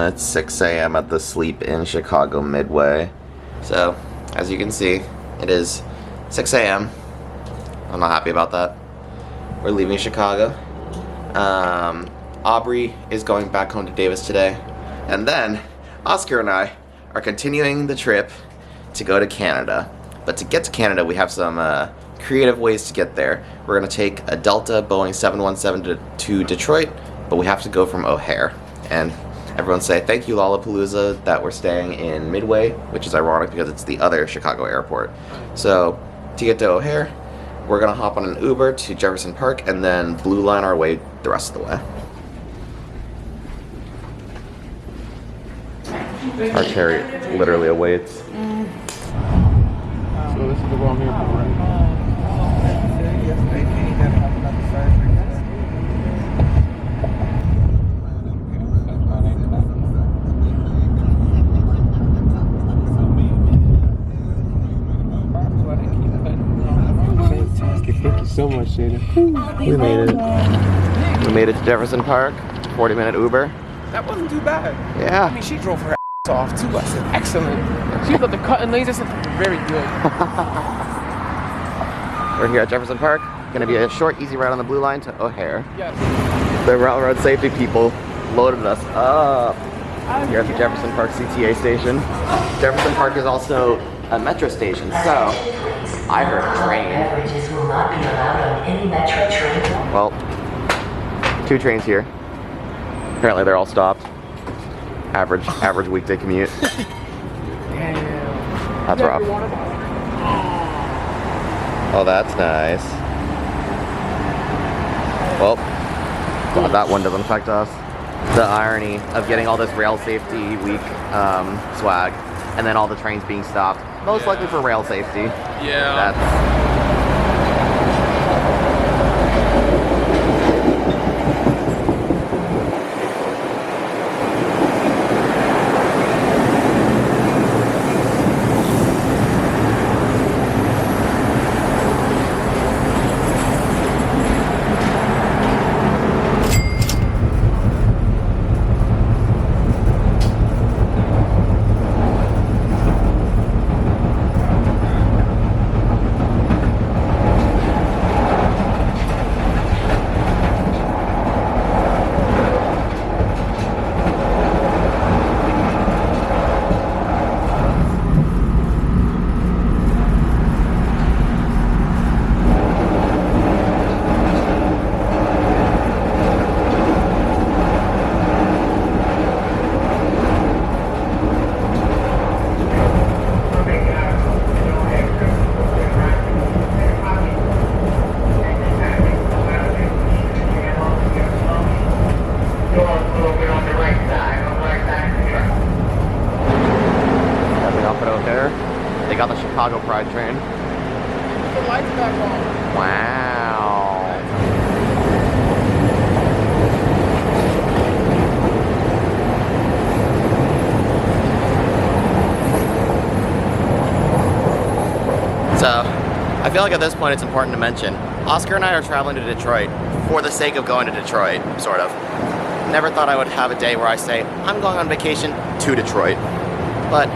It's 6 a.m. at the Sleep in Chicago Midway. So, as you can see, it is 6 a.m. I'm not happy about that. We're leaving Chicago. Aubrey is going back home to Davis today. And then, Oscar and I are continuing the trip to go to Canada. But to get to Canada, we have some creative ways to get there. We're going to take a Delta Boeing 717 to Detroit, but we have to go from O'Hare. And everyone say, thank you Lollapalooza, that we're staying in Midway, which is ironic because it's the other Chicago airport. So, to get to O'Hare, we're going to hop on an Uber to Jefferson Park and then Blue Line our way the rest of the way. Our chariot literally awaits. So this is the wrong airport, right? Fantastic. Thank you so much, Jada. We made it. We made it to Jefferson Park. 40-minute Uber. That wasn't too bad. Yeah. I mean, she drove her ass off too. I said, excellent. She thought the cutting lanes. I said, very good. We're here at Jefferson Park. Gonna be a short, easy ride on the Blue Line to O'Hare. Yes. The railroad safety people loaded us up here at the Jefferson Park CTA station. Jefferson Park is also a metro station, so I heard a train. Beverages will not be allowed on any metro train. Well, 2 trains here. Apparently they're all stopped. Average weekday commute. Damn. That's rough. Oh, that's nice. Well, glad that one doesn't affect us. The irony of getting all this rail safety week swag, and then all the trains being stopped, most likely for rail safety. Yeah. That's got the Chicago Pride train. Put the lights back on. Wow. So, I feel like at this point it's important to mention, Oscar and I are traveling to Detroit for the sake of going to Detroit, sort of. Never thought I would have a day where I say, I'm going on vacation to Detroit. But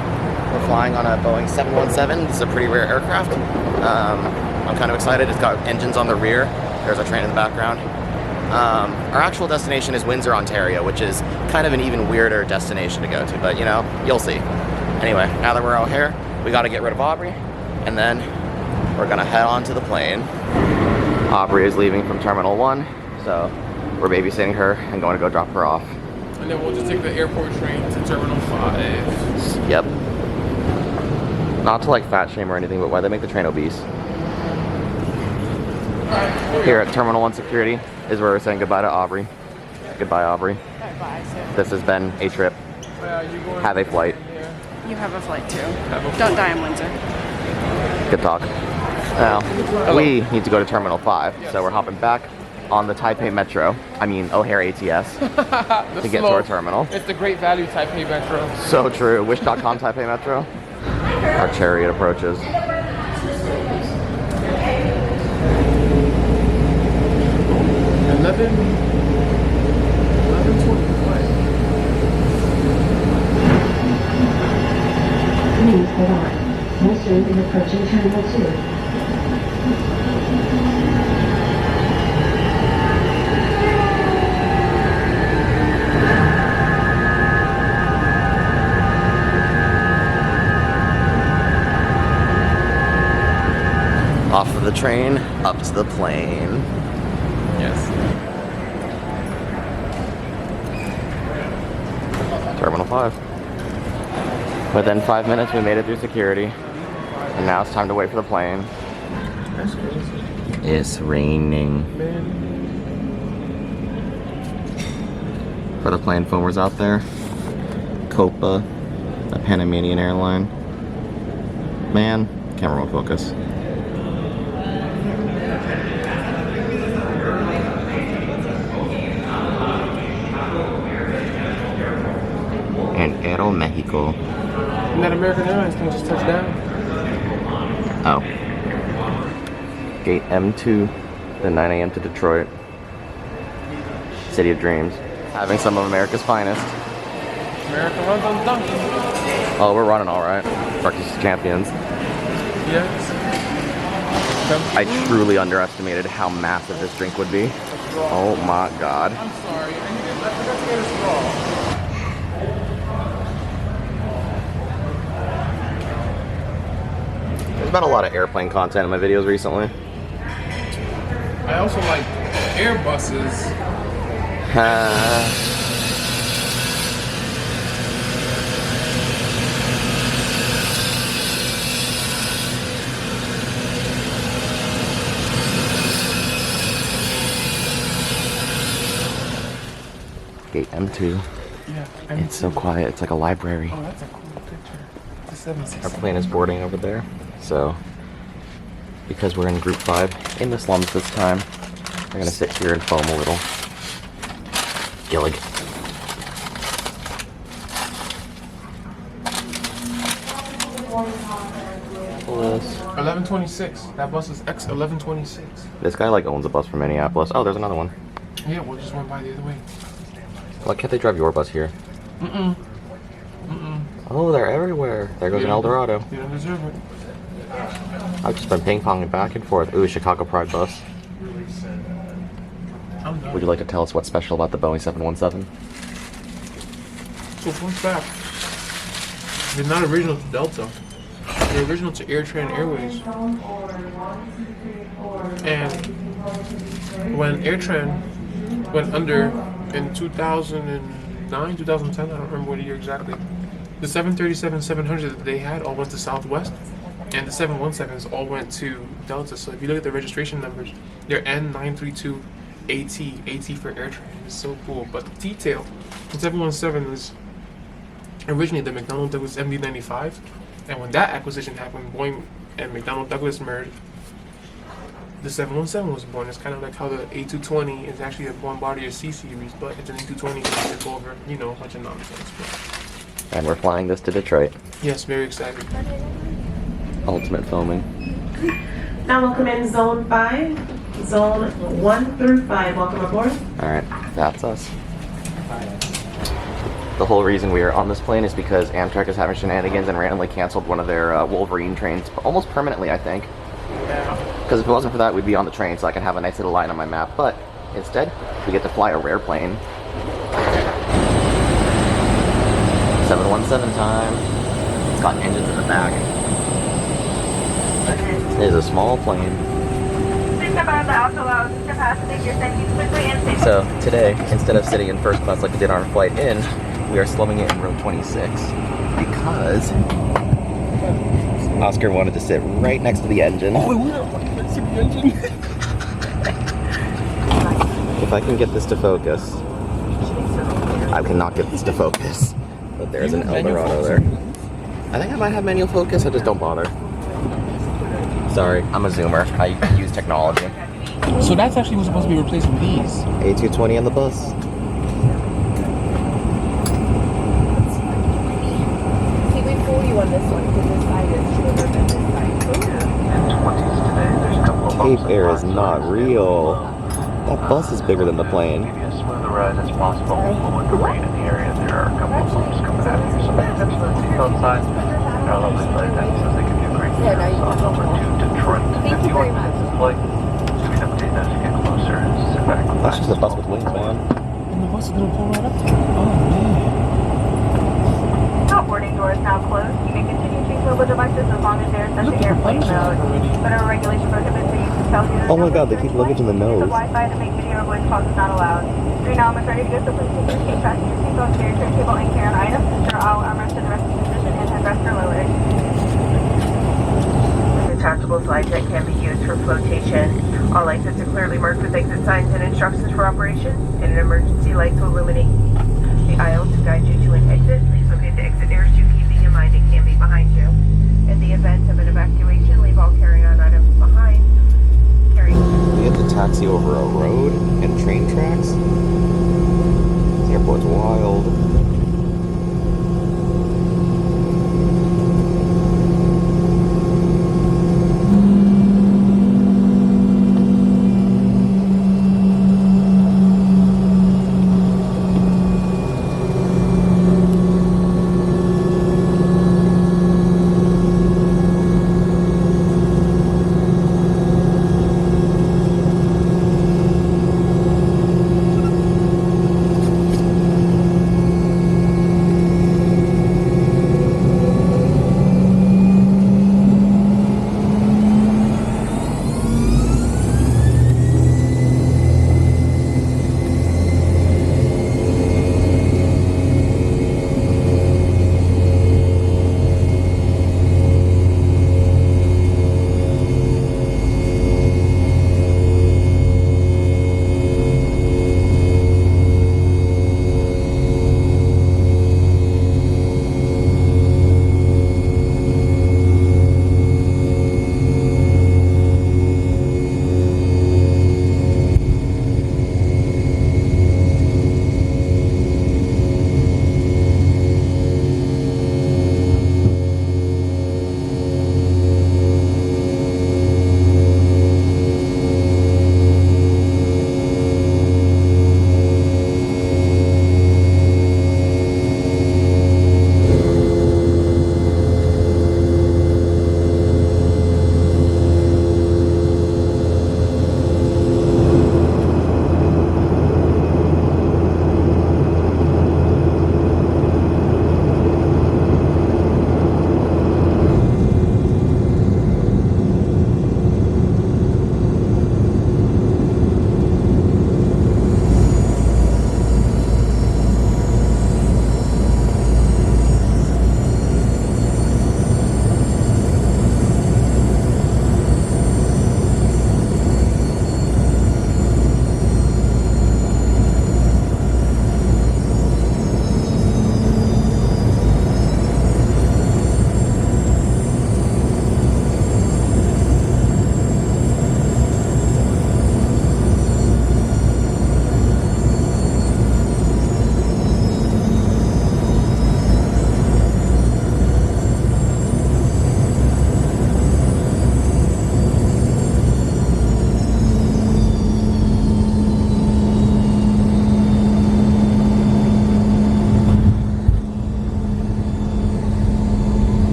we're flying on a Boeing 717. This is a pretty rare aircraft. I'm kind of excited. It's got engines on the rear. There's a train in the background. Our actual destination is Windsor, Ontario, which is kind of an even weirder destination to go to, but you know, you'll see. Anyway, now that we're out here, we got to get rid of Aubrey, and then we're gonna head on to the plane. Aubrey is leaving from Terminal 1, so we're babysitting her and going to go drop her off. And then we'll just take the airport train to Terminal 5. Yep. Not to like fat shame or anything, but why they make the train obese. Here at Terminal 1 Security is where we're saying goodbye to Aubrey. Goodbye, Aubrey. Bye-bye, Sid. This has been a trip. Have a flight. You have a flight too. Don't die in Windsor. Good talk. Now, we need to go to Terminal 5, so we're hopping back on the Taipei Metro. I mean, O'Hare ATS to get to our terminal. It's the Great Value Taipei Metro. So true. Wish.com Taipei Metro. Our chariot approaches. 11:20 flight. Begin approaching Terminal 2. Off of the train, up to the plane. Yes. Terminal 5. Within 5 minutes, we made it through security. And now it's time to wait for the plane. That's crazy. It's raining. Man. For the plane foamers out there, Copa, a Panamanian airline. Man, camera won't focus. And Aeromexico. And that American Airlines can just touch down. Oh. Gate M2, then 9 a.m. to Detroit. City of Dreams. Having some of America's finest. America runs on donkey. Oh, we're running all right. Breakfast Champions. Yes. I truly underestimated how massive this drink would be. Oh my god. I'm sorry. I forgot to get a straw. There's been a lot of airplane content in my videos recently. I also like Airbuses. Gate M2. Yeah. It's so quiet. It's like a library. Oh, that's a cool picture. It's a 767. Our plane is boarding over there. So, because we're in Group 5 in the slums this time, we're gonna sit here and foam a little. Gillig. Minneapolis. 1126. That bus is X1126. This guy like owns a bus from Minneapolis. Oh, there's another one. Yeah, we just went by the other way. Why can't they drive your bus here? Oh, they're everywhere. There goes an El Dorado. You don't deserve it. I've just been ping-ponging back and forth. Ooh, Chicago Pride bus. I'm done. Would you like to tell us what's special about the Boeing 717? So fun fact. They're not original to Delta. They're original to AirTran Airways. And when AirTran went under in 2009, 2010, I don't remember what year exactly, the 737-700 that they had all went to Southwest, and the 717s all went to Delta. So if you look at the registration numbers, they're N932AT, AT for AirTran. It's so cool. But the detail, the 717 is originally the McDonnell Douglas MD-95, and when that acquisition happened, Boeing and McDonnell Douglas merged, the 717 was born. It's kind of like how the A220 is actually a Bombardier C series, but it's an A220 that took over, you know, a bunch of nonsense. But And we're flying this to Detroit. yes, very excited. Ultimate foaming. Now welcome in Zone 5, Zone 1 through 5. Welcome aboard. Alright, that's us. The whole reason we are on this plane is because Amtrak is having shenanigans and randomly canceled one of their Wolverine trains, almost permanently, I think. Because if it wasn't for that, we'd be on the train, so I can have a nice little line on my map. But instead, we get to fly a rare plane. 717 time. It's got engines in the back. It is a small plane. So today, instead of sitting in first class like we did on our flight in, we are slumming it in row 26 because Oscar wanted to sit right next to the engine. Oh, we are right next to the engine. If I can get this to focus, I cannot get this to focus. But there's an El Dorado there. I think I might have manual focus, I just don't bother. Sorry, I'm a zoomer. I use technology. So that's actually what's supposed to be replacing these. A220 on the bus. See, we fool you on this one because this side is shorter than this side. Cape Air is not real. That bus is bigger than the plane. Give you as smooth a ride as possible. But with the rain in the area, there are a couple of bumps coming at you. So pay attention to the seatbelt sign. Our lovely flight attendants, they give you a great Yeah, now you can over to Detroit. Thank you very much. Flight. You can update as you get closer. Sit back. That's just a bus with wings, man. And the bus is gonna pull right up to it. Oh man. Top boarding door is now closed. You may continue to use mobile devices as long as they are set Look to at the airplane buttons mode. already. Federal regulation prohibits the use of cellular. Oh my god, they keep luggage in the Use of nose. Wi-Fi to make video or voice calls is not allowed. Three now almost ready to go, so please continue to keep passenger seatbelts, carry tray table, and carry on items. Ensure all armrests in the resting position and headrests are lowered. Detachable slide deck can be used for flotation. All exits are clearly marked with exit signs and instructions for operation, and an emergency lights will illuminate the aisle to guide you to an exit. Please locate the exit nearest you, keeping in mind it can be behind you. In the event of an evacuation, leave all carry-on items behind. We have to taxi over a road and train tracks. This airport's wild.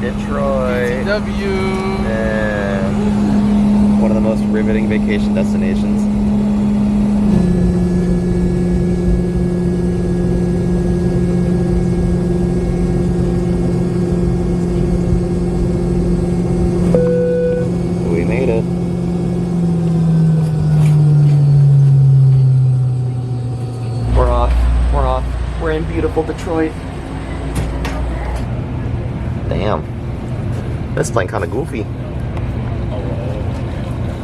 Detroit. W. And one of the most riveting vacation destinations. We made it. We're off. We're off. We're in beautiful Detroit. Damn. This plane kind of goofy.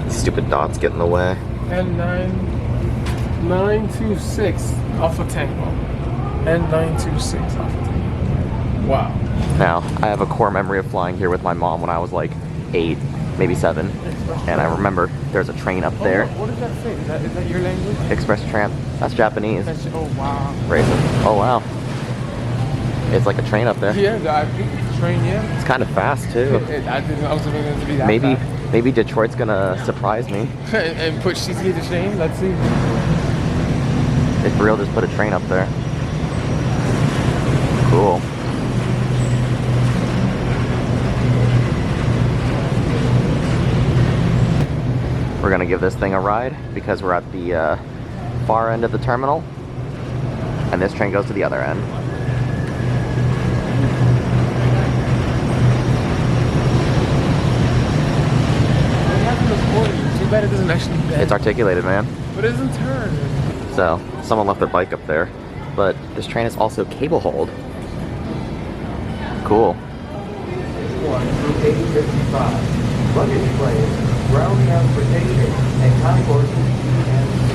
These stupid dots get in the way. And 926 Alpha Tango. And 926 Alpha Tango. Wow. Now, I have a core memory of flying here with my mom when I was like 8, maybe 7. And I remember there's a train up there. What does that say? Is that your language? Express Tramp. That's Japanese. Oh, wow. Racist. Oh, wow. It's like a train up there. Yeah, I think it's a train, yeah. It's kind of fast too. I didn't know it was going to be that Maybe fast. maybe Detroit's gonna surprise me. And put CC the train, let's see. They for real just put a train up there. Cool. We're gonna give this thing a ride because we're at the far end of the terminal, and this train goes to the other end. Too bad it doesn't actually bend. It's articulated, man. But it doesn't turn. So, someone left their bike up there. But this train is also cable hauled. Cool. Through 855. Luggage claims, ground transportation, and concourses B and C.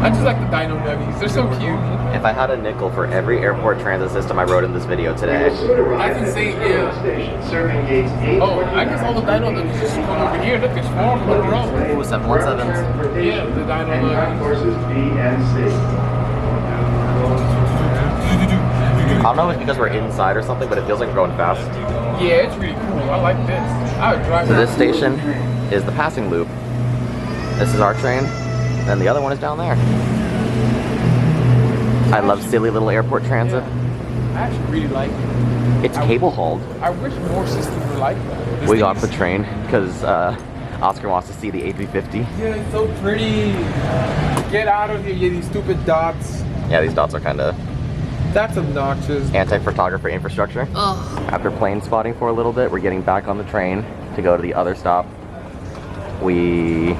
I just like the Dino Nuggies. They're so cute. If I had a nickel for every airport transit system I wrote in this video today. That's insane, yeah. Oh, I guess all the Dino Nuggies just come over here. Look, there's 4 of them in a row. Ooh, 717s. Yeah, the Dino Nuggies. Courses B and C. I don't know if it's because we're inside or something, but it feels like we're going fast. Yeah, it's really cool. I like this. I would drive So that. this station is the passing loop. This is our train, and the other one is down there. I love silly little airport transit. I actually really like it. It's cable hauled. I wish more systems were like that. We got the train because Oscar wants to see the A350. Yeah, it's so pretty. Get out of here, you these stupid dots. Yeah, these dots are kind of That's obnoxious. anti-photographer infrastructure. After plane spotting for a little bit, we're getting back on the train to go to the other stop. We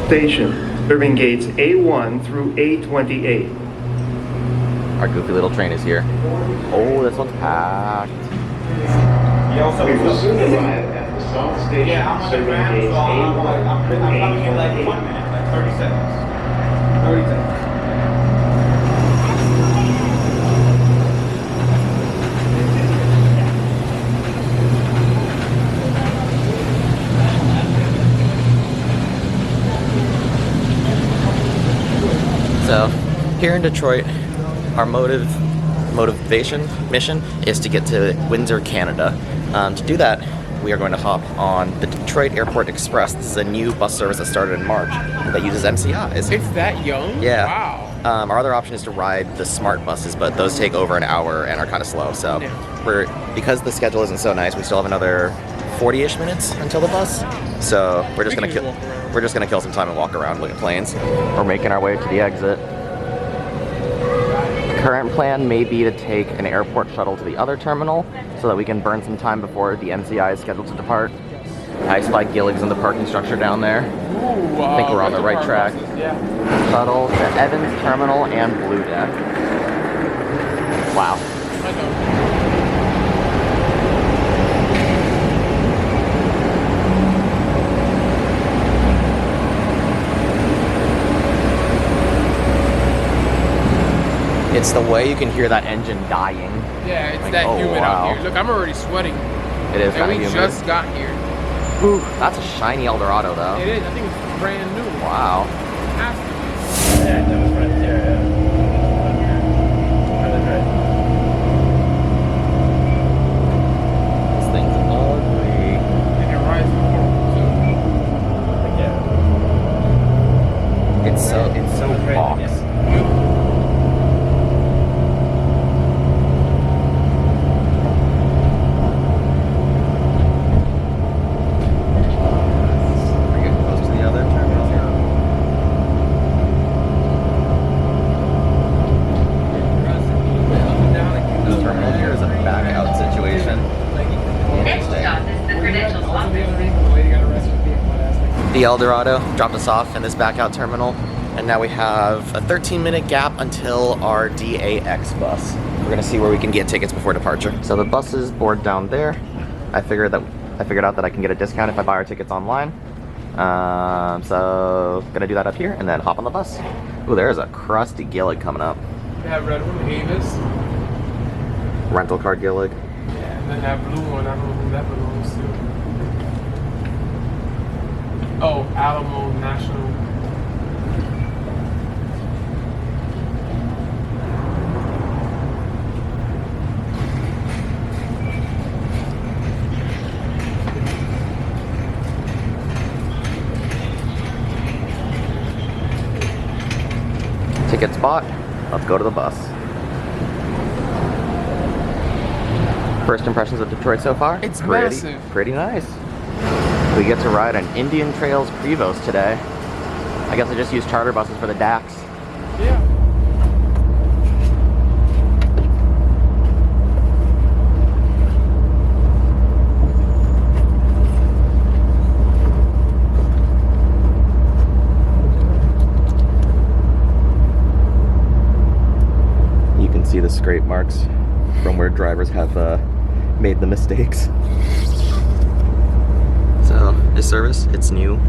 Station, serving gates A1 through A28. our goofy little train is here. Oh, this one's packed. We will soon arrive at the South Station, serving gates A1 through A28. 30 seconds. 30 seconds. So, here in Detroit, our mission is to get to Windsor, Canada. To do that, we are going to hop on the Detroit Airport Express. This is a new bus service that started in March that uses MCIs. It's that young? Yeah. Wow. Our other option is to ride the smart buses, but those take over an hour and are kind of slow. So, because the schedule isn't so nice, we still have another 40-ish minutes until the bus. So we're just gonna kill some time and walk around, look at planes. We're making our way to the exit. The current plan may be to take an airport shuttle to the other terminal so that we can burn some time before the MCI is scheduled to depart. I spy Gilligs in the parking structure down there. Ooh, I think we're on the right track. Yeah. Shuttle to Evans Terminal and Blue Deck. Wow. I know. It's the way you can hear that engine dying. Yeah, it's Like, that oh, humid wow. out here. Look, I'm already sweating. It is And kind of we humid. just got here. Ooh, that's a shiny Eldorado though. It is. I think it's brand new. Wow. It has to be. Yeah, that was right there, yeah. This thing's ugly. And it rides more, It's so box. We're getting close to the other terminal here. This terminal here is a back out situation. Next stop is the credentials office. The Eldorado dropped us off in this back out terminal, and now we have a 13-minute gap until our DAX bus. We're gonna see where we can get tickets before departure. So the bus is board down there. I figured out that I can get a discount if I buy our tickets online. So gonna do that up here and then hop on the bus. Ooh, there's a crusty Gillig coming up. They have red one, Avis. Rental car Gillig. Yeah, and then that blue one, I don't know who that belongs to. Oh, Alamo National. Ticket spot. Let's go to the bus. First impressions of Detroit so far? It's massive. Pretty nice. We get to ride an Indian Trails Prevost today. I guess I just use charter buses for the DAX. Yeah. You can see the scrape marks from where drivers have made the mistakes. So this service, it's new.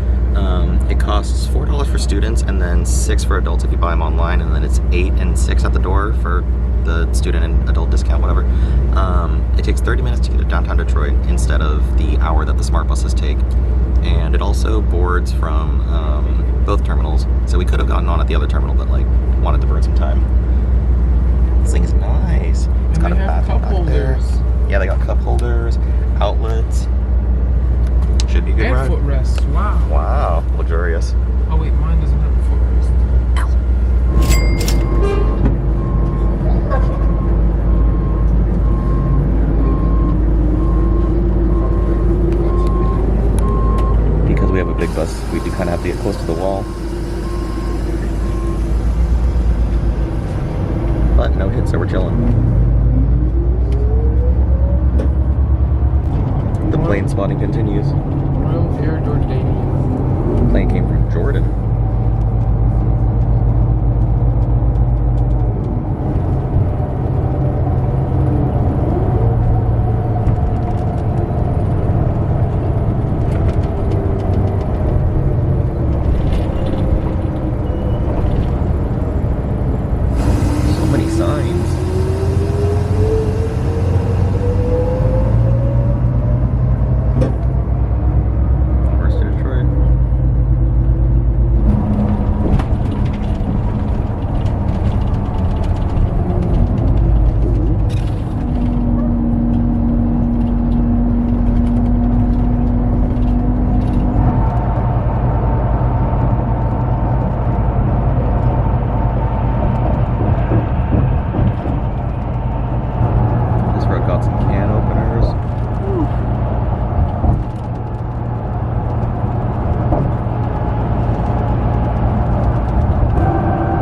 It costs $4 for students and then $6 for adults if you buy them online, and then it's $8 and $6 at the door for the student and adult discount, whatever. It takes 30 minutes to get to downtown Detroit instead of the hour that the smart buses take. And it also boards from both terminals. So we could have gotten on at the other terminal, but like wanted to burn some time. This thing is nice. It's got a bathroom back there. Yeah, they got cup holders, outlets. Should be a good And ride. footrests. Wow. Wow, luxurious. Oh wait, mine doesn't have a footrest. Because we have a big bus, we do kind of have to get close to the wall. But no hits, so we're chilling. The plane spotting continues. Royal Air Jordanian. Plane came from Jordan. So many signs. First to Detroit. This road got some can openers.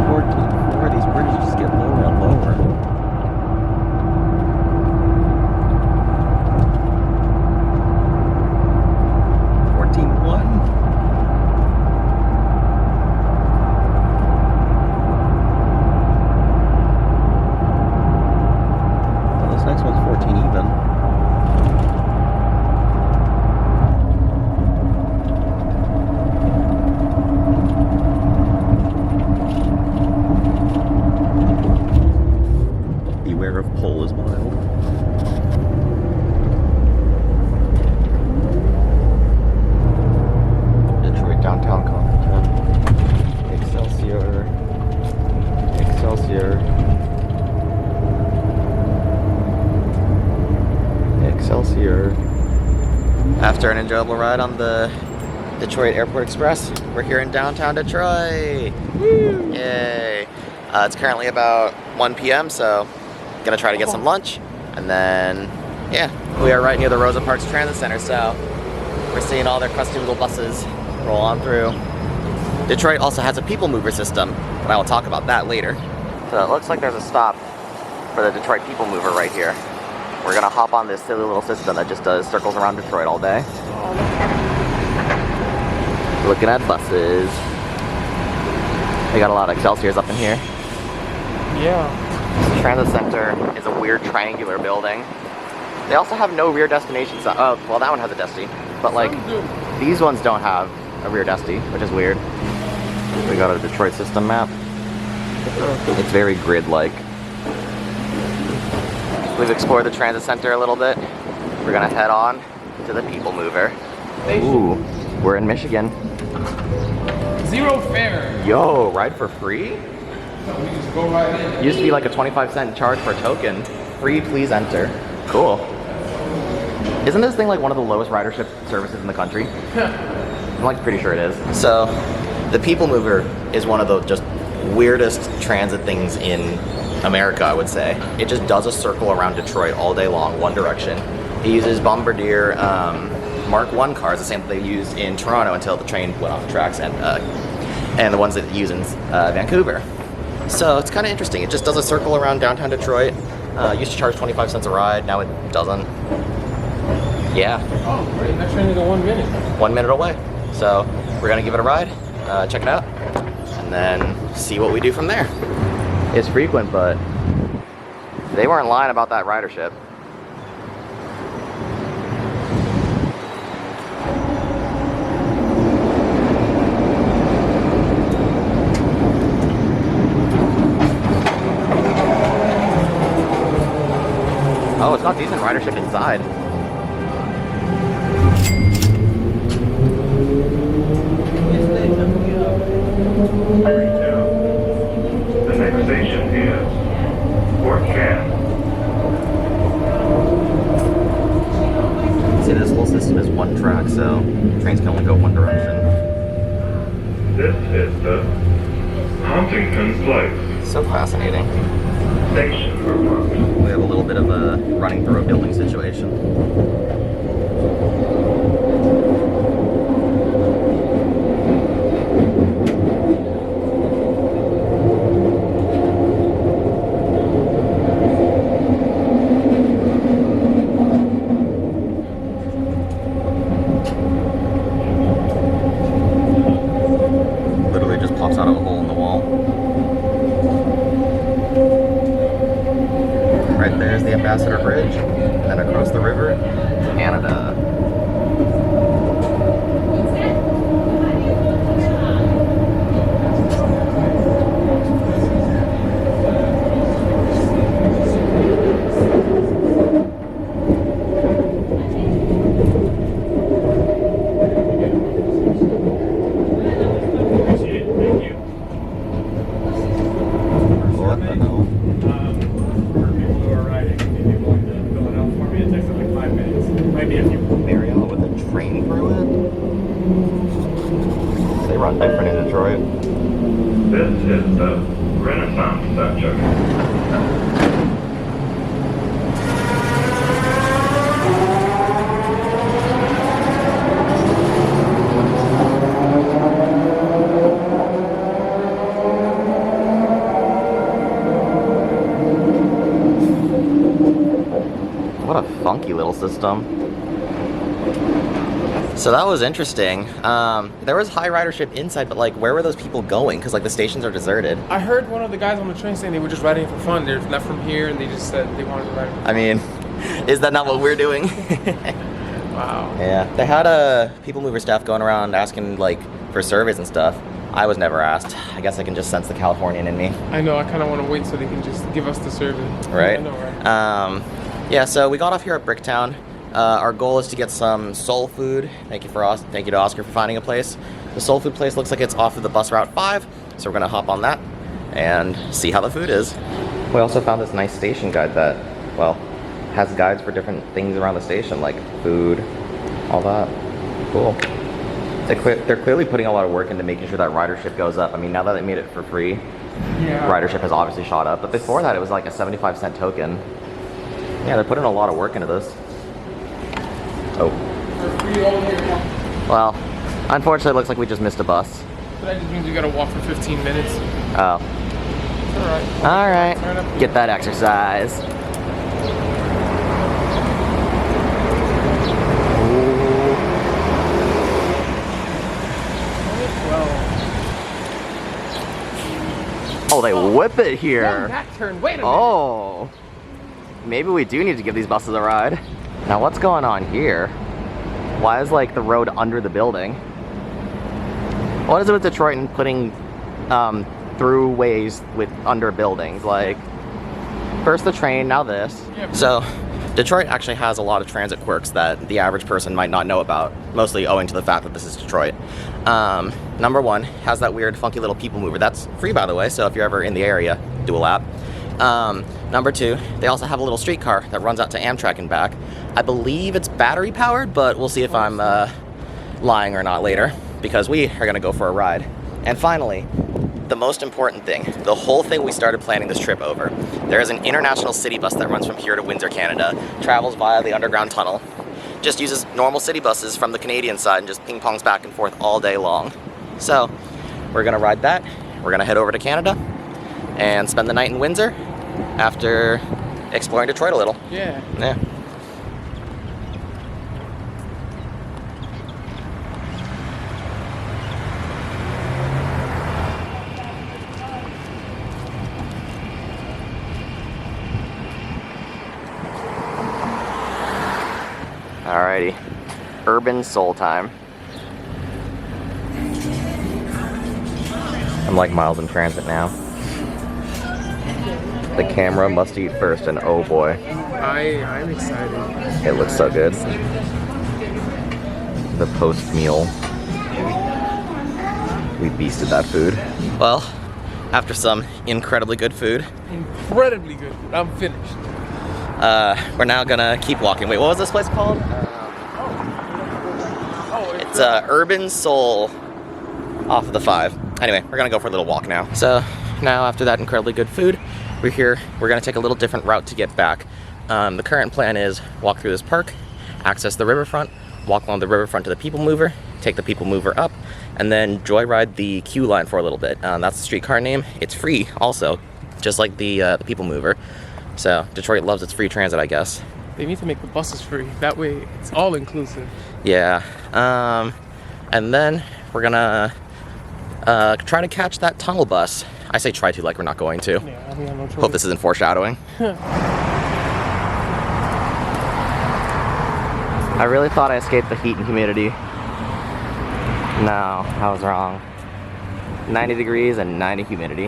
14.4, these bridges just get lower and lower. Well, this next one's 14 even. Beware of pole is mild. Detroit downtown Compton. Excelsior. Excelsior. Excelsior. After an enjoyable ride on the Detroit Airport Express, we're here in downtown Detroit. Woo! Yay! It's currently about 1 p.m., so gonna try to get some lunch, and then yeah, we are right near the Rosa Parks Transit Center, so we're seeing all their crusty little buses roll on through. Detroit also has a people mover system, but I will talk about that later. So it looks like there's a stop for the Detroit people mover right here. We're gonna hop on this silly little system that just does circles around Detroit all day. Looking at buses. They got a lot of Excelsiors up in here. Yeah. The transit center is a weird triangular building. They also have no rear destination sign. Oh, well, that one has a desti. But like, these ones don't have a rear Dusty, which is weird. We got a Detroit system map. It's very grid-like. We've explored the transit center a little bit. We're gonna head on to the People Mover. Ooh, we're in Michigan. Zero fare. Yo, ride for free? We just go right in. Used to be like a 25-cent charge per token. Free, please enter. Cool. Isn't this thing like one of the lowest ridership services in the country? I'm like pretty sure it is. So, the People Mover is one of the just weirdest transit things in America, I would say. It just does a circle around Detroit all day long, one direction. It uses Bombardier Mark 1 cars, the same that they used in Toronto until the train went off the tracks, and the ones that it use in Vancouver. So it's kind of interesting. It just does a circle around downtown Detroit. Used to charge 25 cents a ride, now it doesn't. Yeah. Oh, great. That train is in 1 minute. 1 minute away. So we're gonna give it a ride, check it out, and then see what we do from there. It's frequent, but they weren't lying about that ridership. Oh, it's got decent ridership inside. The next station is Fort Can. See, this whole system is one track, so trains can only go one direction. This is the Huntington Place. So fascinating. Station report. We have a little bit of a running through a building situation. Literally just pops out of a hole in the wall. Right there's the Ambassador Bridge, and then across the river, Canada. What the hell? Mariella with a train through it? They run different in Detroit. This is the Renaissance Center. What a funky little system. So that was interesting. There was high ridership inside, but like, where were those people going? Because like the stations are deserted. I heard one of the guys on the train saying they were just riding for fun. They're not from here, and they just said they wanted to ride for fun. I mean, is that not what we're doing? Wow. Yeah, they had People Mover staff going around asking like for surveys and stuff. I was never asked. I guess I can just sense the Californian in me. I know. I kind of want to wait so they can just give us the survey. Right? I know, right? Yeah, so we got off here at Bricktown. Our goal is to get some soul food. Thank you to Oscar for finding a place. The soul food place looks like it's off of the bus route 5, so we're gonna hop on that and see how the food is. We also found this nice station guide that, well, has guides for different things around the station, like food, all that. Cool. They're clearly putting a lot of work into making sure that ridership goes up. I mean, now that they made it for free, Yeah. ridership has obviously shot up. But before that, it was like a 75-cent token. Yeah, they're putting a lot of work into this. Oh. Well, unfortunately, it looks like we just missed a bus. But that just means we gotta walk for 15 minutes. Oh. Alright. Alright. Get that exercise. Oh, they whip it here. Back turn. Wait a minute. Oh. Maybe we do need to give these buses a ride. Now what's going on here? Why is like the road under the building? What is it with Detroit and putting throughways with under buildings? Like, first the train, now this. So, Detroit actually has a lot of transit quirks that the average person might not know about, mostly owing to the fact that this is Detroit. Number one, has that weird funky little people mover. That's free, by the way, so if you're ever in the area, do a lap. Number two, they also have a little streetcar that runs out to Amtrak and back. I believe it's battery powered, but we'll see if I'm lying or not later, because we are gonna go for a ride. And finally, the most important thing, the whole thing we started planning this trip over. There is an international city bus that runs from here to Windsor, Canada, travels via the underground tunnel, just uses normal city buses from the Canadian side and just ping-pongs back and forth all day long. So, we're gonna ride that, we're gonna head over to Canada, and spend the night in Windsor after exploring Detroit a little. Yeah. Yeah. Alrighty, urban soul time. I'm like miles in transit now. The camera must eat first, and oh boy. I'm excited. It looks so good. The post meal. We beasted that food. Well, after some incredibly good food. Incredibly good food. I'm finished. We're now gonna keep walking. Wait, what was this place called? It's Urban Soul off of the 5. Anyway, we're gonna go for a little walk now. So now after that incredibly good food, we're here. We're gonna take a little different route to get back. The current plan is walk through this park, access the riverfront, walk along the riverfront to the People Mover, take the People Mover up, and then joyride the Q line for a little bit. That's the streetcar name. It's free also, just like the People Mover. So Detroit loves its free transit, I guess. They need to make the buses free. That way it's all inclusive. Yeah. And then we're gonna try to catch that tunnel bus. I say try to like we're not going to. Yeah, we have no choice. Hope this isn't foreshadowing. I really thought I escaped the heat and humidity. No, I was wrong. 90 degrees and 90 humidity.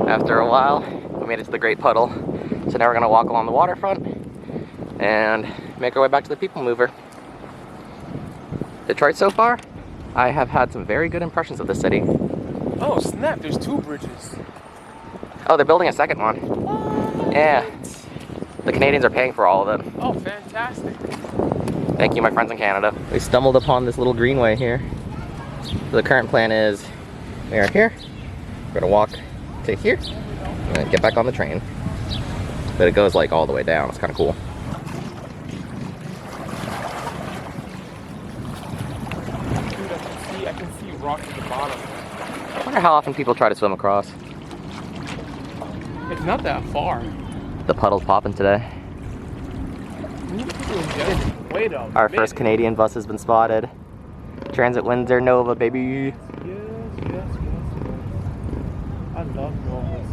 After a while, we made it to the Great Puddle. So now we're gonna walk along the waterfront and make our way back to the People Mover. Detroit so far, I have had some very good impressions of the city. Oh snap, there's 2 bridges. Oh, they're building a second one. What? Yeah. The Canadians are paying for all of it. Oh, fantastic. Thank you, my friends in Canada. We stumbled upon this little greenway here. So the current plan is, we are here, we're gonna walk to here, and then get back on the train. But it goes like all the way down, it's kind of cool. Dude, I can see rocks at the bottom. I wonder how often people try to swim across. It's not that far. The puddle's popping today. Wait up. Our first Canadian bus has been spotted. Transit Windsor Nova, baby. Yes. I love Novas.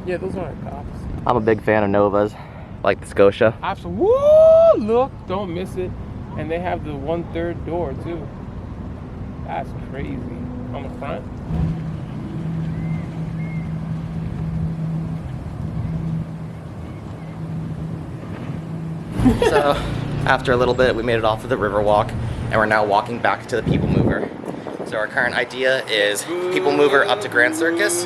Yeah, those aren't cops. I'm a big fan of Novas, like the Scotia. Absolutely. Woo! Look, don't miss it. And they have the 1/3 door too. That's crazy. On the front. So, after a little bit, we made it off of the Riverwalk, and we're now walking back to the People Mover. So our current idea is People Mover up to Grand Circus,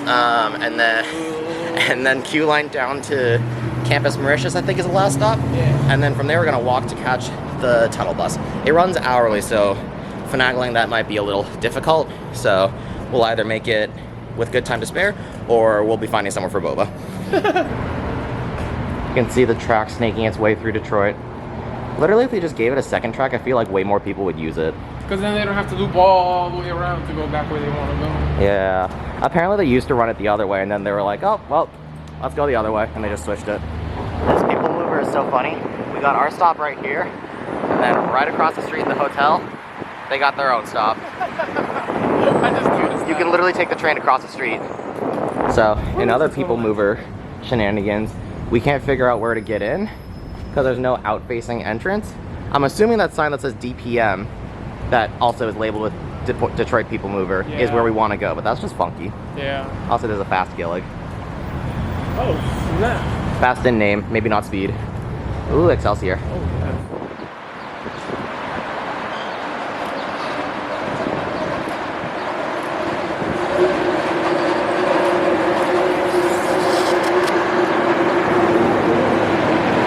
and then Q line down to Campus Mauritius, I think is the last stop. Yeah. And then from there we're gonna walk to catch the tunnel bus. It runs hourly, so finagling that might be a little difficult. So we'll either make it with good time to spare, or we'll be finding somewhere for boba. You can see the track snaking its way through Detroit. Literally, if they just gave it a second track, I feel like way more people would use it. Because then they don't have to loop all the way around to go back where they want to go. Yeah. Apparently they used to run it the other way, and then they were like, oh, well, let's go the other way, and they just switched it. This People Mover is so funny. We got our stop right here, and then right across the street in the hotel, they got their own stop. You can literally take the train across the street. So, in other People Mover shenanigans, we can't figure out where to get in because there's no out-facing entrance. I'm assuming that sign that says DPM, that also is labeled with Detroit People Mover, is where we want to go, but that's just funky. Yeah. Also, there's a fast Gillig. Oh, snap. Fast in name, maybe not speed. Ooh, Excelsior. Oh, yeah.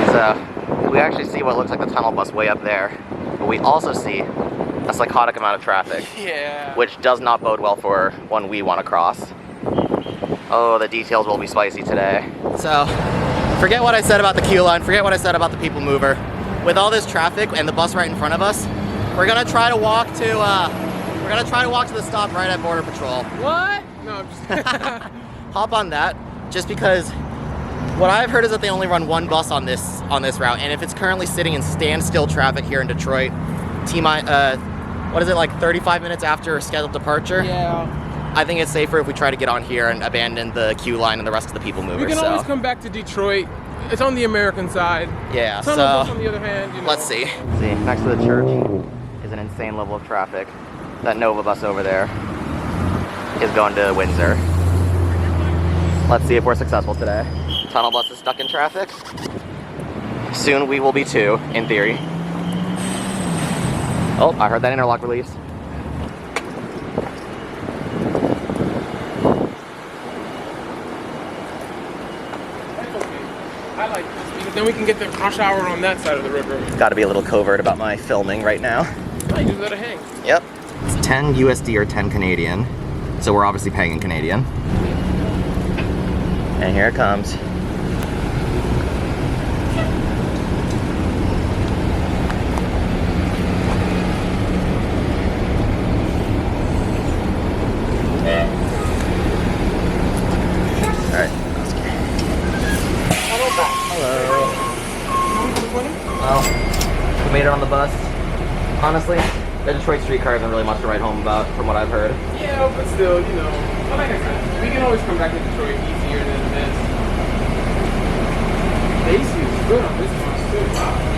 So, we actually see what looks like the tunnel bus way up there, but we also see a psychotic amount of traffic. Yeah. Which does not bode well for one we want to cross. Oh, the details will be spicy today. So, forget what I said about the queue line, forget what I said about the People Mover. With all this traffic and the bus right in front of us, we're gonna try to walk to the stop right at Border Patrol. What? No, I'm just Hop on that, just because what I've heard is that they only run one bus on this route, and if it's currently sitting in standstill traffic here in Detroit, what is it, like 35 minutes after scheduled departure? Yeah. I think it's safer if we try to get on here and abandon the queue line and the rest of the People Mover. We can always come back to Detroit. It's on the American side. Yeah, Tunnel bus on the other hand, you know. let's see. See, next to the church is an insane level of traffic. That Nova bus over there is going to Windsor. Let's see if we're successful today. Tunnel bus is stuck in traffic. Soon we will be too, in theory. Oh, I heard that interlock release. I like this because then we can get the rush hour on that side of the river. Got to be a little covert about my filming right now. I just let it hang. Yep. It's 10 USD or 10 Canadian. So we're obviously paying in Canadian. And here it comes. Alright. Hello. Well, we made it on the bus. Honestly, the Detroit streetcar isn't really much to write home about, from what I've heard. Yeah, but still, you know, like I said, we can always come back to Detroit easier than this. The AC is good on this bus too. Wow.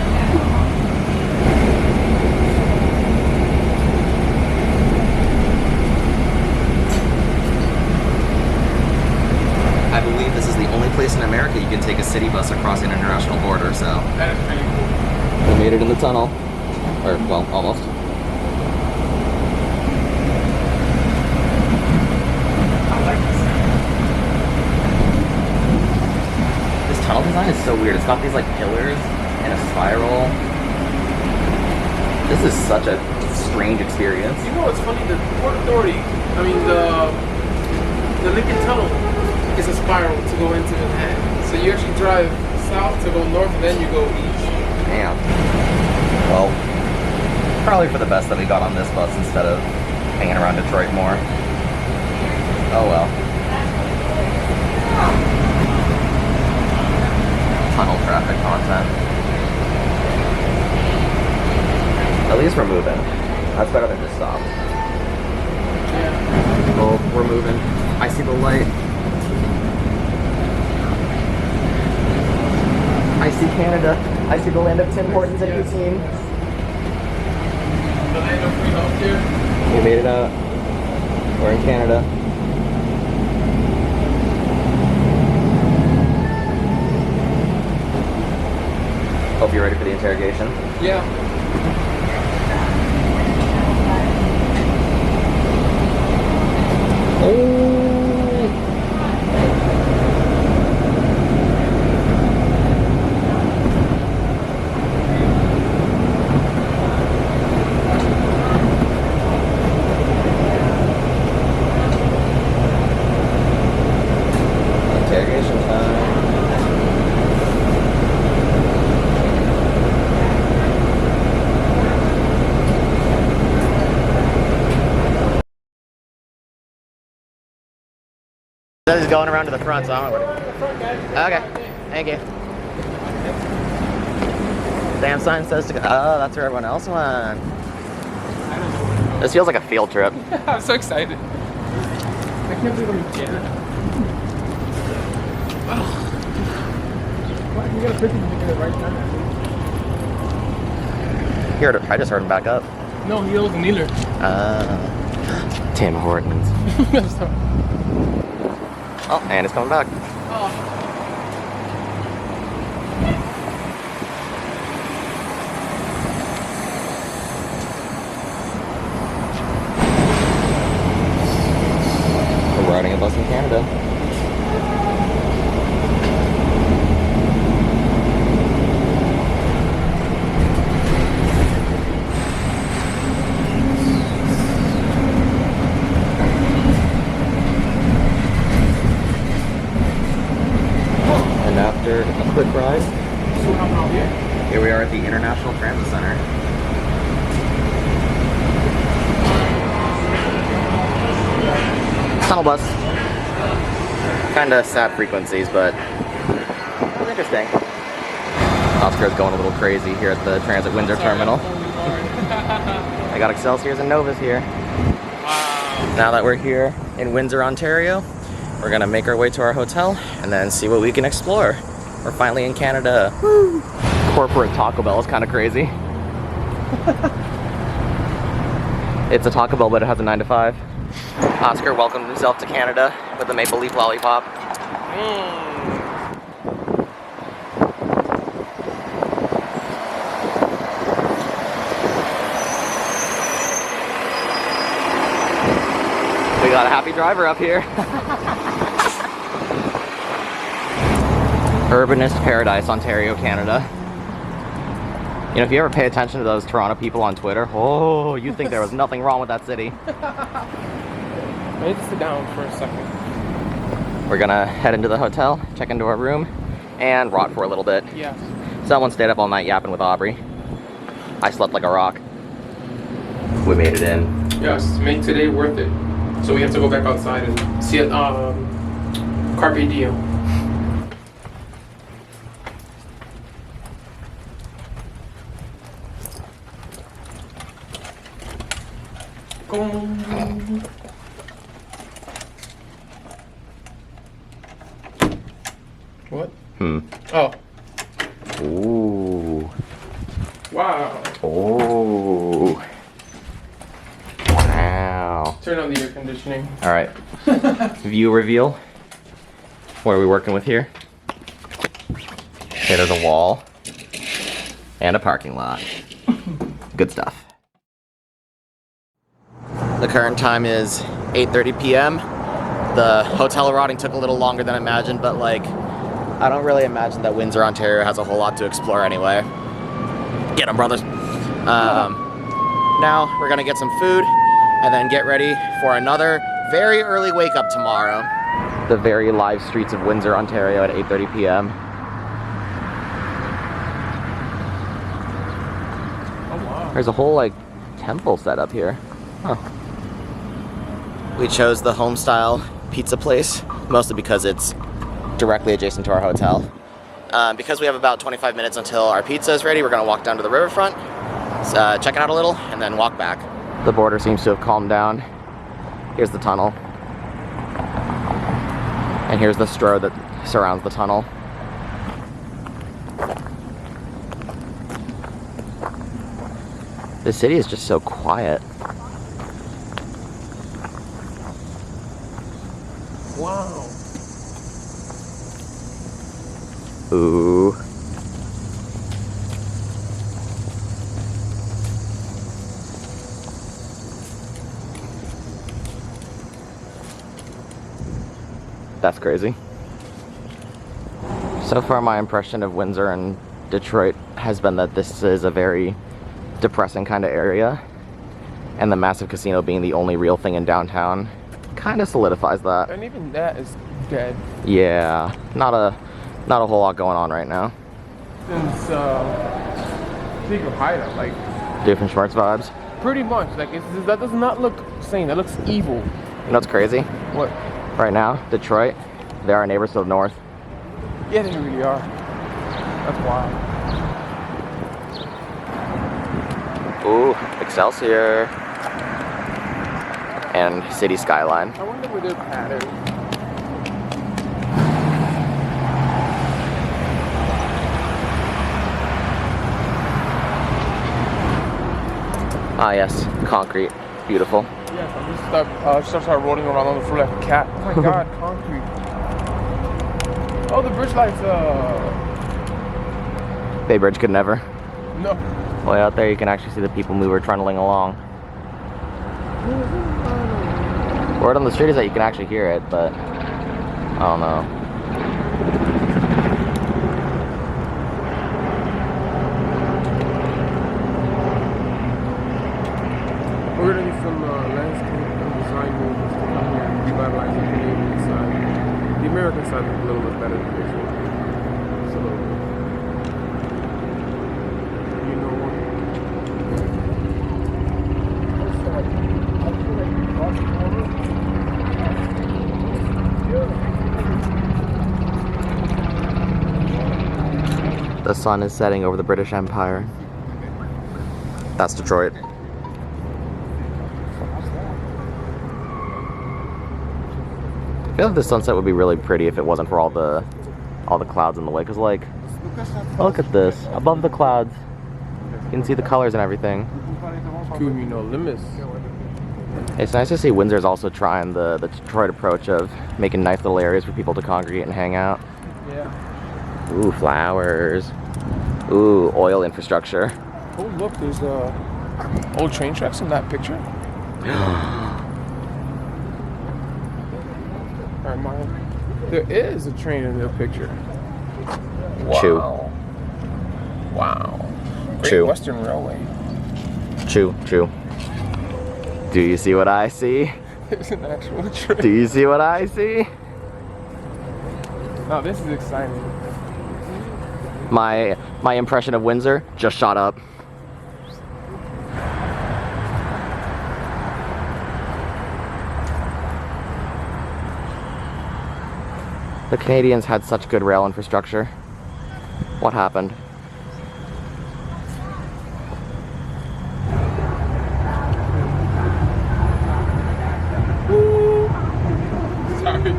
I believe this is the only place in America you can take a city bus across an international border, so. That is pretty cool. We made it in the tunnel. Or, well, almost. I like this. This tunnel design is so weird. It's got these like pillars and a spiral. This is such a strange experience. You know what's funny? The Port Authority, I mean the Lincoln Tunnel is a spiral to go into Manhattan. So you actually drive south to go north and then you go east. Damn. Well, probably for the best that we got on this bus instead of hanging around Detroit more. Oh well. Tunnel traffic content. At least we're moving. That's better than just stop. Yeah. Oh, we're moving. I see the light. I see Canada. I see the land of Tim Hortons and poutine. The land of free healthcare. We made it out. We're in Canada. Hope you're ready for the interrogation. Yeah. Oh! Interrogation time. This is going around to the front, so I'm not worried. Okay, thank you. Damn sign says to go. Oh, that's where everyone else went. This feels like a field trip. I'm so excited. I can't believe I'm in Canada. Oh. What? You got a picture to get it right now. I just heard him back up. No, he owes Neeler. Tim Hortons. Oh, and it's coming back. We're riding a bus in Canada. And after a quick ride, here we are at the International Transit Center. Tunnel bus. Kinda sad frequencies, but it was interesting. Oscar's going a little crazy here at the Detroit-Windsor terminal. I got Excelsiors and Novas here. Now that we're here in Windsor, Ontario, we're gonna make our way to our hotel and then see what we can explore. We're finally in Canada. Woo! Corporate Taco Bell is kind of crazy. It's a Taco Bell, but it has a 9 to 5. Oscar welcomed himself to Canada with a maple leaf lollipop. We got a happy driver up here. Urbanist Paradise, Ontario, Canada. You know, if you ever pay attention to those Toronto people on Twitter, oh, you'd think there was nothing wrong with that city. I need to sit down for a second. We're gonna head into the hotel, check into our room, and rot for a little bit. Yes. Someone stayed up all night yapping with Aubrey. I slept like a rock. We made it in. Yes, make today worth it. So we have to go back outside and see it. Carpe Diem. What? Oh. Ooh. Wow. Ooh. Wow. Turn on the air conditioning. All right. View reveal. What are we working with here? Okay, there's a wall and a parking lot. Good stuff. The current time is 8:30 p.m. The hotel rotting took a little longer than I imagined, but like, I don't really imagine that Windsor, Ontario has a whole lot to explore anyway. Get 'em, brothers. Now we're gonna get some food and then get ready for another very early wake up tomorrow. The very live streets of Windsor, Ontario at 8:30 p.m. Oh wow. There's a whole like temple set up here. Huh. We chose the home style pizza place, mostly because it's directly adjacent to our hotel. Because we have about 25 minutes until our pizza is ready, we're gonna walk down to the riverfront, check it out a little, and then walk back. The border seems to have calmed down. Here's the tunnel. And here's the stroad that surrounds the tunnel. The city is just so quiet. Wow. Ooh. That's crazy. So far my impression of Windsor and Detroit has been that this is a very depressing kind of area, and the massive casino being the only real thing in downtown kind of solidifies that. And even that is dead. Yeah, not a whole lot going on right now. Since speaking of hideout, like Doofenshmirtz vibes. pretty much, like that does not look sane. That looks evil. You know what's crazy? What? Right now, Detroit, they're our neighbors to the north. Yeah, they really are. That's wild. Ooh, Excelsior. And city skyline. I wonder where their pad is. Ah, yes, concrete. Beautiful. Yes, I just started rolling around on the floor like a cat. Oh my god, concrete. Oh, the bridge lights, Bay Bridge could never. no. Way out there, you can actually see the people mover trundling along. Word on the street is that you can actually hear it, but I don't know. We're gonna need some landscape and design movements to come here and revitalize the Canadian side. The American side is a little bit better than this one. It's a little bit. You know what? The sun is setting over the British Empire. That's Detroit. I feel like the sunset would be really pretty if it wasn't for all the clouds in the way. Cause like, look at this. Above the clouds, you can see the colors and everything. Cumulonimbus. It's nice to see Windsor's also trying the Detroit approach of making nice little areas for people to congregate and hang out. Yeah. Ooh, flowers. Ooh, oil infrastructure. Oh look, there's old train tracks in that picture. Alright, Mile. There is a train in the picture. Wow. Chew. Wow. Great Chew. Western Railway. Chew, chew. Do you see what I see? There's an actual train. Do you see what I see? Now this is exciting. My impression of Windsor just shot up. The Canadians had such good rail infrastructure. What happened? Sorry.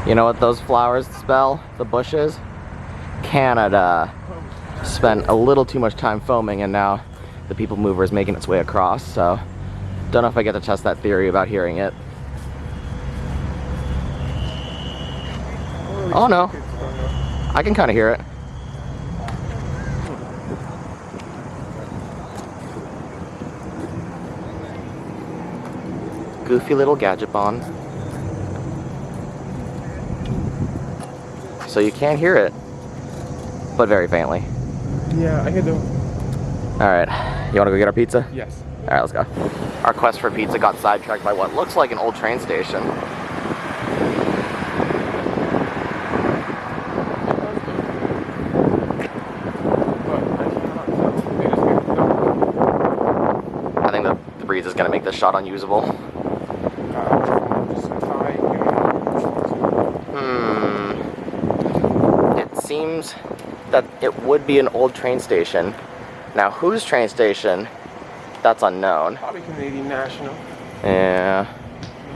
You know what those flowers spell? The bushes? Canada. Spent a little too much time foaming and now the people mover is making its way across, so don't know if I get to test that theory about hearing it. Oh no, I can kind of hear it. Goofy little gadget bond. So you can hear it, but very faintly. Yeah, I hear them. Alright, you wanna go get our pizza? Yes. Alright, let's go. Our quest for pizza got sidetracked by what looks like an old train station. I think the breeze is gonna make this shot unusable. It seems that it would be an old train station. Now, whose train station? That's unknown. Probably Canadian National. Yeah.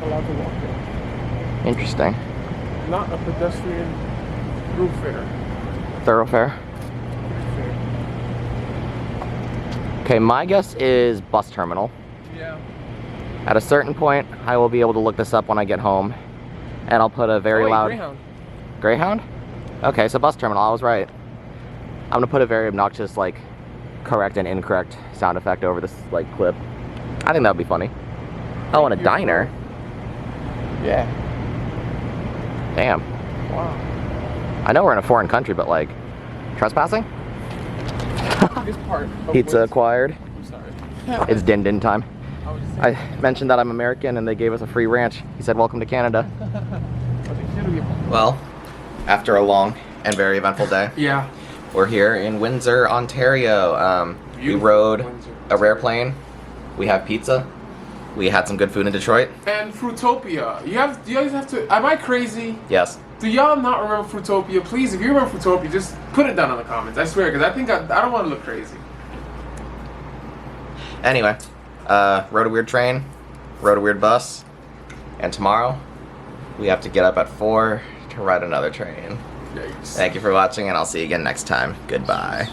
Allowed to walk there. Interesting. Not a pedestrian Thoroughfare. Okay, my guess is bus terminal. Yeah. At a certain point, I will be able to look this up when I get home, and I'll put a very loud Greyhound. Greyhound? Okay, so bus terminal. I was right. I'm gonna put a very obnoxious, like, correct and incorrect sound effect over this, like, clip. I think that would be funny. Oh, and a diner. Yeah. Damn. Wow. I know we're in a foreign country, but like, trespassing? This part. Pizza acquired. I'm sorry. It's din din time. I was just I mentioned that I'm American and they gave us a free ranch. He said, welcome to Canada. Well, after a long and very eventful day, yeah. we're here in Windsor, Ontario. We rode a rare plane. We have pizza. We had some good food in Detroit. And Fruitopia. You guys have to. Am I crazy? Yes. Do y'all not remember Fruitopia? Please, if you remember Fruitopia, just put it down in the comments. I swear, because I think I don't want to look crazy. Anyway, rode a weird train, rode a weird bus, and tomorrow we have to get up at 4 to ride another train. Yikes. Thank you for watching, and I'll see you again next time. Goodbye.